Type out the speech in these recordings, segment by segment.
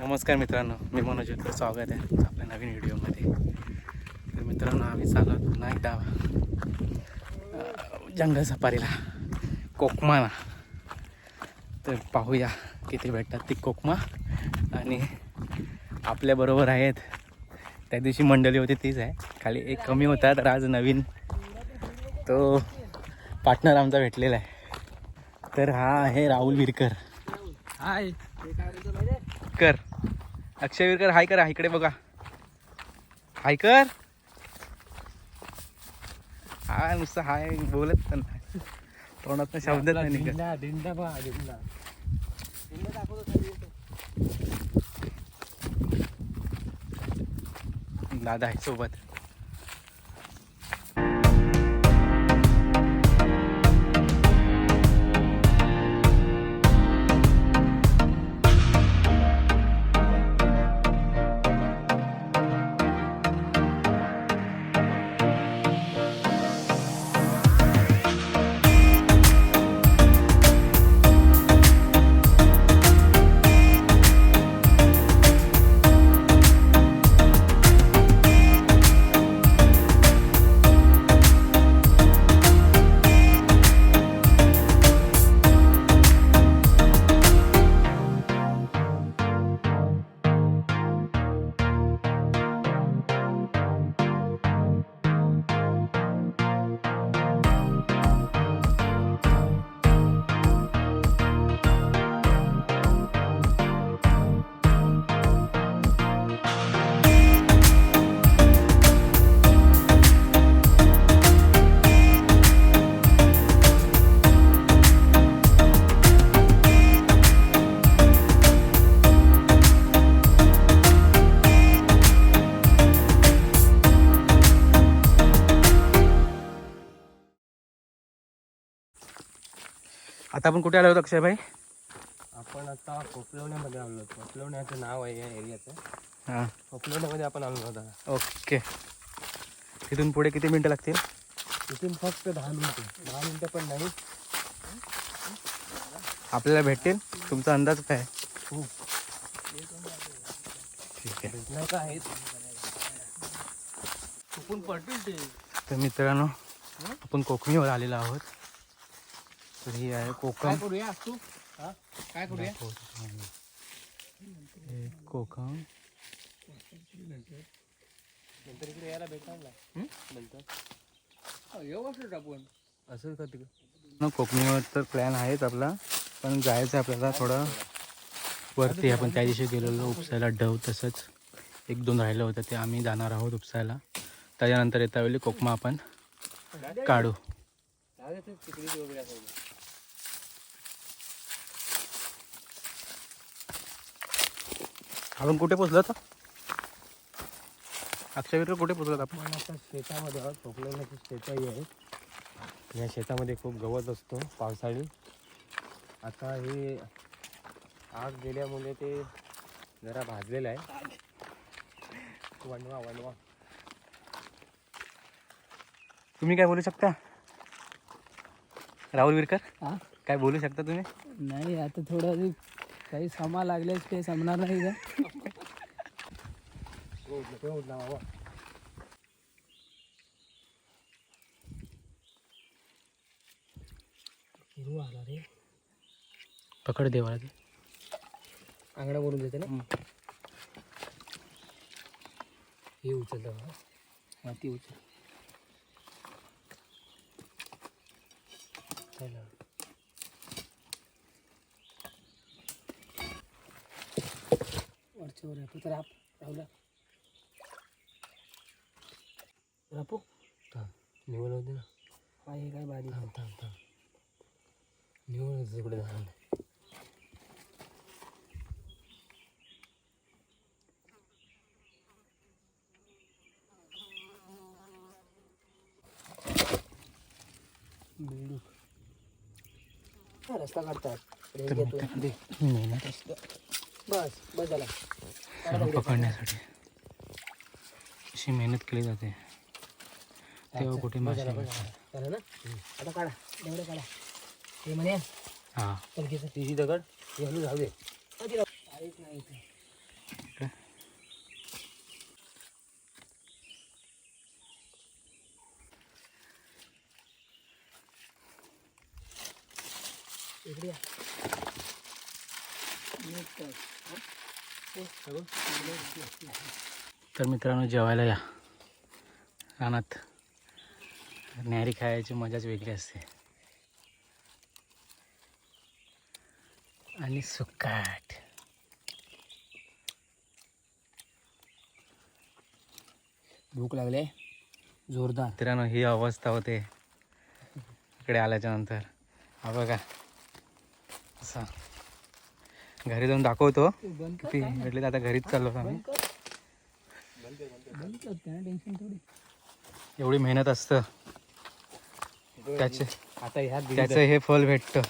नमस्कार मित्रांनो, मी मनोज तर स्वागत आहे आपल्या नवीन व्हिडिओमध्ये. तर मित्रांनो, आम्ही चाललो पुन्हा एकदा जंगल सफारीला कोकमाला. तर पाहूया किती भेटतात ती कोकमा. आणि आपल्याबरोबर आहेत, त्या दिवशी मंडळी होती तीच आहे, खाली एक कमी होता. तर आज नवीन तो पार्टनर आमचा भेटलेला आहे. तर हा आहे राहुल विरकर. हाय कर अक्षय विरकर, हाय करा, इकडे बघा, हाय कर. हा नुसतं हाय बोलत पण नाही, तोंडात शब्द नाही निघत. दिंडा दादा आहे सोबत. आता आपण कुठे आलो होतो अक्षय भाई? आपण आता खोपलवण्यामध्ये आलो. खोपलवण्याचं नाव आहे या एरियाचं. हां, खोपलवण्यामध्ये आपण आलो होता. ओके. तिथून पुढे किती मिनटं लागतील? इथून फक्त 10 मिनटं पण नाही. आपल्याला भेटतील? तुमचा अंदाज काय? खूप ठीक आहे. भेटणार का आहेत चुकून पडतील ते. तर मित्रांनो, आपण कोकणीवर आलेलो आहोत. तर ही आहे कोकम. काय करूया तू? काय करूया? हे कोकम. नंतर इकडे यायला भेटणार ना नंतर व्यवस्थित आपण असं का तिकडे कोकणीवर तर प्लॅन आहेच आपला, पण जायचं आपल्याला थोडं वरती. आपण त्या दिवशी गेलेलो उपसायला डव, तसंच 1-2 राहिलं होतं ते आम्ही जाणार आहोत उपसायला. त्याच्यानंतर येता वेळी कोकमा आपण काढू. आपण कुठे पोचलो आता? अक्षय विरकर, कुठे पोचलो आपण? आता शेतामध्ये आहोत. खोपलवण्याची शेताही आहे. या शेतामध्ये खूप गवत असतो पावसाळी. आता हे आग गेल्यामुळे ते जरा भाजलेलं आहे. वणवा तुम्ही काय बोलू शकता राहुल विरकर? हा, काय बोलू शकता तुम्ही? नाही आता थोडं काही समा लागल्यास काही समणार नाही का? आला रे, पकड देवा. आंगडा बोलून देते ना. हे उचलतं का? माती उचल. वरच्यावर आहे तर राहुला रापू निवड होते ना. हा हे काय बारी. थांब निवड तिकडे जाणार नाही. रस्ता काढतात बस झाला. पकडण्यासाठी अशी मेहनत केली जाते, तेव्हा कुठे मासे भेटतात. ना. आता काढा एवढं काढा. हे म्हणे हां, तिची दगड हे जाऊ दे. तर मित्रांनो जेवायला या रानात. न्यारी खायची मजाच वेगळी असते. आणि सुकाट. भूक लागले जोरदार. मित्रांनो ही अवस्था होते इकडे आल्याच्या नंतर. हा बघा असा. घरी जाऊन दाखवतो किती भेटले. आता घरीच चाललो आम्ही. एवढी मेहनत असतं आता त्याचं हे फल भेटतं.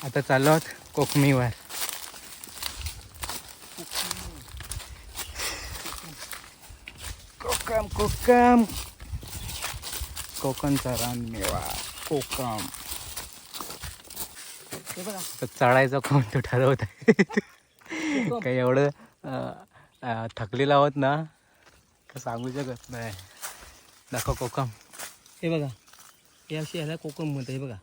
आता चाललो आहोत कोकमीवर. कोकम कोकणचा रानमेवा कोकम. तर चढायचा कोण तो ठरवत आहे. काही एवढं थकलेलं आहोत ना तर सांगू शकत नाही. दाखव कोकम. हे बघा हे अशी ह्याला कोकम म्हणतात. हे बघा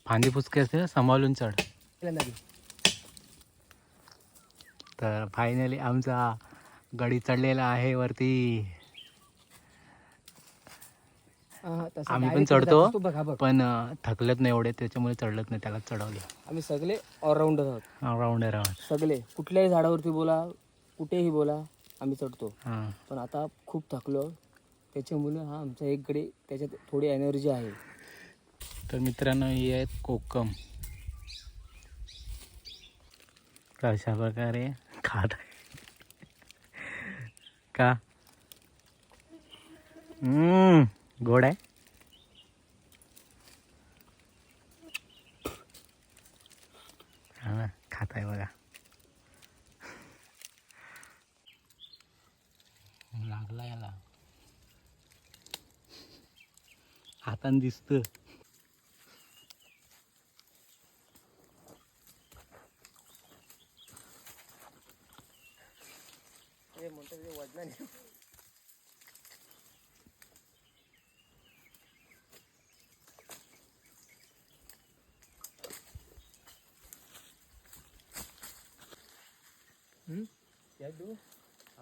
फांदी फुसकी असते ना सांभाळून चढ. तर फायनली आमचा गडी चढलेला आहे वरती. आम्ही पण चढतो पण थकलत नाही एवढे त्याच्यामुळे चढलत नाही. त्याला चढवलं. आम्ही सगळे ऑलराऊंडर आहोत. ऑलराऊंडर आहोत सगळे. कुठल्याही झाडावरती बोला कुठेही बोला आम्ही चढतो. हां पण आता खूप थकलो त्याच्यामुळे हा आमचा एक गडी त्याच्यात थोडी एनर्जी आहे. तर मित्रांनो ही आहेत कोकम. अशा प्रकारे खात आहे का. गोड आहे. हा खात आहे बघा. लागला याला हातान दिसतं.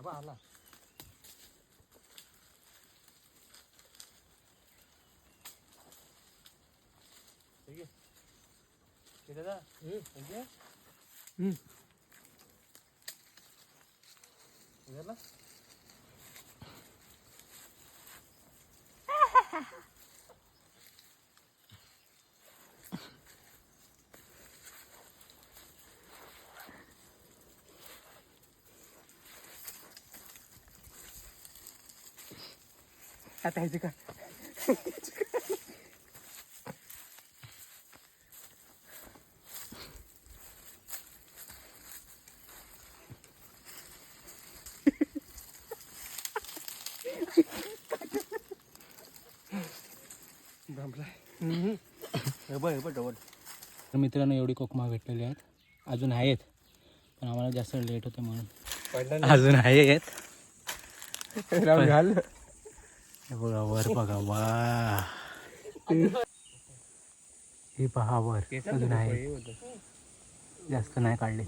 आला आता ह्याची का तर मित्रांनो एवढी कोकमा भेटलेली आहेत. अजून आहेत पण आम्हाला जास्त लेट होते म्हणून अजून आहेत. हे बघा वर बघा. वा हे पहा वर अजून आहे. जास्त नाही काढले.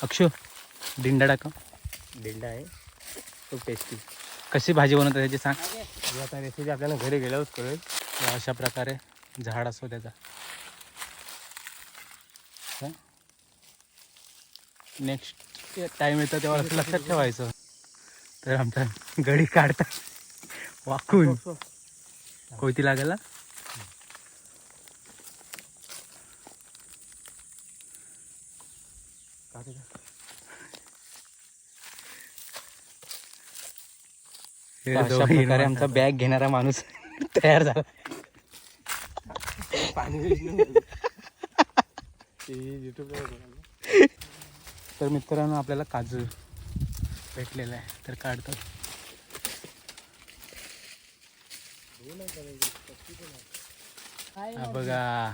अक्षु दिंडा टाका. दिंडा आहे खूप टेस्टी. कशी भाजी बनवतात त्याची सांग. आता रेसिपी आपल्याला घरी गेल्यावर कळेल. अशा प्रकारे झाड असतो त्याचा. नेक्स्ट टाइम येतं तेव्हा असं लक्षात ठेवायचं. तर आमचा गडी काढतात वाकून. कोयती लागेल ना. अशा प्रकारे आमचा बॅग घेणारा माणूस तयार झाला. तर मित्रांनो आपल्याला काजू भेटलेला आहे तर काढतो. हा बघा.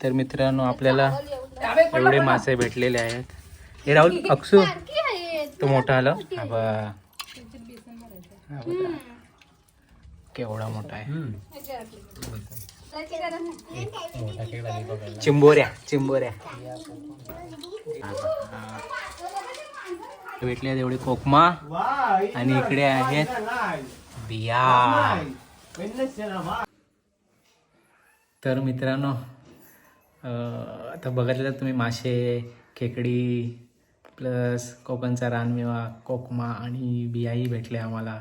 तर मित्रांनो आपल्याला एवढे मासे भेटलेले आहेत. हे राहुल अक्षू तो मोठा आला. हा बघा केवढा मोठा आहे. चिंबोऱ्या चिंबोऱ्या भेटले एवढे कोकमा आणि इकडे आहेत बिया. तर मित्रांनो आता बघितलं तुम्ही मासे, खेकडी प्लस कोकणचा रानमेवा, कोकमा आणि बियाही भेटले आम्हाला.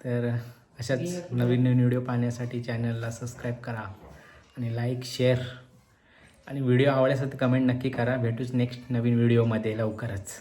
तर अशाच नवीन नवीन व्हिडिओ पाहण्यासाठी चॅनलला सबस्क्राईब करा आणि लाईक शेअर आणि व्हिडिओ आवडल्यास तर कमेंट नक्की करा. भेटूच नेक्स्ट नवीन व्हिडिओमध्ये लवकरच.